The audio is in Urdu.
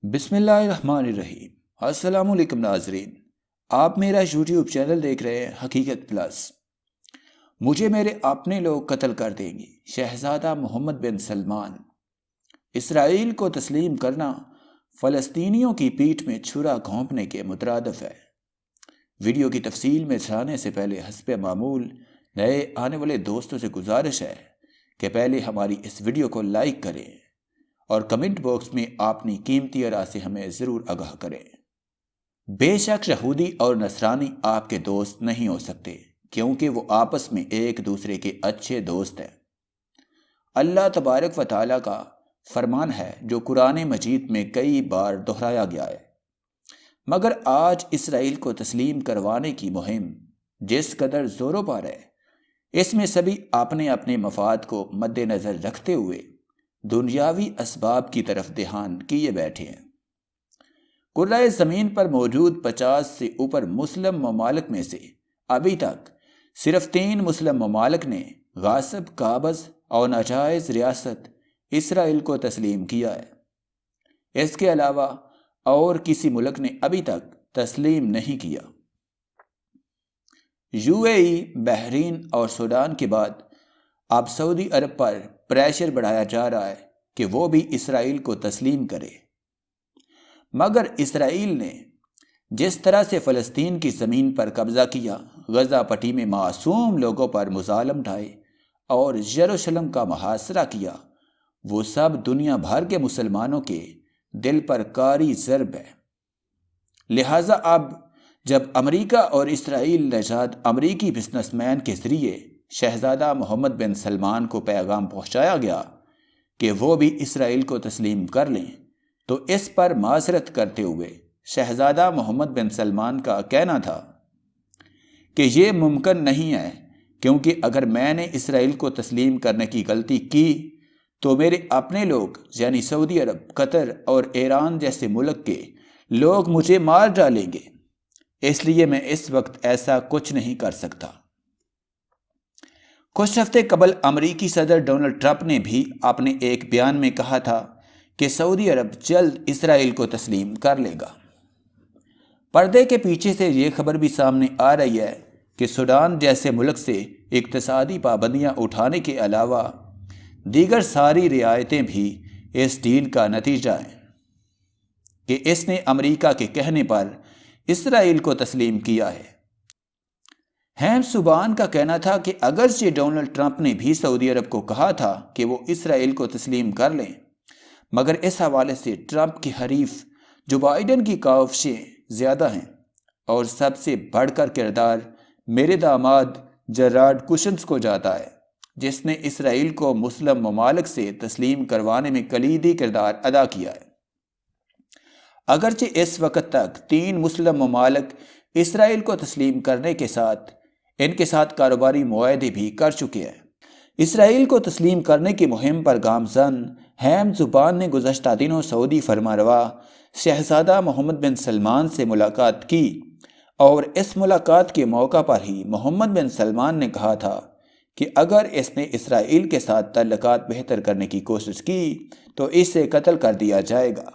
بسم اللہ الرحمن الرحیم۔ السلام علیکم ناظرین، آپ میرا یوٹیوب چینل دیکھ رہے ہیں حقیقت پلس۔ مجھے میرے اپنے لوگ قتل کر دیں گے، شہزادہ محمد بن سلمان۔ اسرائیل کو تسلیم کرنا فلسطینیوں کی پیٹھ میں چھرا گھونپنے کے مترادف ہے۔ ویڈیو کی تفصیل میں جانے سے پہلے حسب معمول نئے آنے والے دوستوں سے گزارش ہے کہ پہلے ہماری اس ویڈیو کو لائک کریں اور کمنٹ باکس میں اپنی قیمتی آراء سے ہمیں ضرور آگاہ کریں۔ بے شک یہودی اور نصرانی آپ کے دوست نہیں ہو سکتے، کیونکہ وہ آپس میں ایک دوسرے کے اچھے دوست ہیں۔ اللہ تبارک و تعالیٰ کا فرمان ہے جو قرآن مجید میں کئی بار دہرایا گیا ہے، مگر آج اسرائیل کو تسلیم کروانے کی مہم جس قدر زوروں پر ہے، اس میں سبھی اپنے اپنے مفاد کو مد نظر رکھتے ہوئے دنیاوی اسباب کی طرف دھیان کیے بیٹھے ہیں۔ کرۂ زمین پر موجود 50 سے اوپر مسلم ممالک میں سے ابھی تک صرف 3 مسلم ممالک نے غاصب قابض اور ناجائز ریاست اسرائیل کو تسلیم کیا ہے۔ اس کے علاوہ اور کسی ملک نے ابھی تک تسلیم نہیں کیا۔ UAE، بحرین اور سوڈان کے بعد اب سعودی عرب پر پریشر بڑھایا جا رہا ہے کہ وہ بھی اسرائیل کو تسلیم کرے، مگر اسرائیل نے جس طرح سے فلسطین کی زمین پر قبضہ کیا، غزہ پٹی میں معصوم لوگوں پر مظالم ڈھائے اور یروشلم کا محاصرہ کیا، وہ سب دنیا بھر کے مسلمانوں کے دل پر کاری ضرب ہے۔ لہٰذا اب جب امریکہ اور اسرائیل نژاد امریکی بزنس مین کے ذریعے شہزادہ محمد بن سلمان کو پیغام پہنچایا گیا کہ وہ بھی اسرائیل کو تسلیم کر لیں، تو اس پر معذرت کرتے ہوئے شہزادہ محمد بن سلمان کا کہنا تھا کہ یہ ممکن نہیں ہے، کیونکہ اگر میں نے اسرائیل کو تسلیم کرنے کی غلطی کی تو میرے اپنے لوگ یعنی سعودی عرب، قطر اور ایران جیسے ملک کے لوگ مجھے مار ڈالیں گے، اس لیے میں اس وقت ایسا کچھ نہیں کر سکتا۔ کچھ ہفتے قبل امریکی صدر ڈونلڈ ٹرمپ نے بھی اپنے ایک بیان میں کہا تھا کہ سعودی عرب جلد اسرائیل کو تسلیم کر لے گا۔ پردے کے پیچھے سے یہ خبر بھی سامنے آ رہی ہے کہ سوڈان جیسے ملک سے اقتصادی پابندیاں اٹھانے کے علاوہ دیگر ساری رعایتیں بھی اس ڈیل کا نتیجہ ہیں کہ اس نے امریکہ کے کہنے پر اسرائیل کو تسلیم کیا ہے۔ ہیم سبان کا کہنا تھا کہ اگرچہ ڈونلڈ ٹرمپ نے بھی سعودی عرب کو کہا تھا کہ وہ اسرائیل کو تسلیم کر لیں، مگر اس حوالے سے ٹرمپ کی حریف جو بائیڈن کی کاوشیں زیادہ ہیں، اور سب سے بڑھ کر کردار میرے داماد جیرارڈ کشنز کو جاتا ہے، جس نے اسرائیل کو مسلم ممالک سے تسلیم کروانے میں کلیدی کردار ادا کیا ہے۔ اگرچہ اس وقت تک 3 مسلم ممالک اسرائیل کو تسلیم کرنے کے ساتھ ان کے ساتھ کاروباری معاہدے بھی کر چکے ہیں۔ اسرائیل کو تسلیم کرنے کی مہم پر گامزن ہیم زبان نے گزشتہ دنوں سعودی فرمانروا شہزادہ محمد بن سلمان سے ملاقات کی، اور اس ملاقات کے موقع پر ہی محمد بن سلمان نے کہا تھا کہ اگر اس نے اسرائیل کے ساتھ تعلقات بہتر کرنے کی کوشش کی تو اسے قتل کر دیا جائے گا۔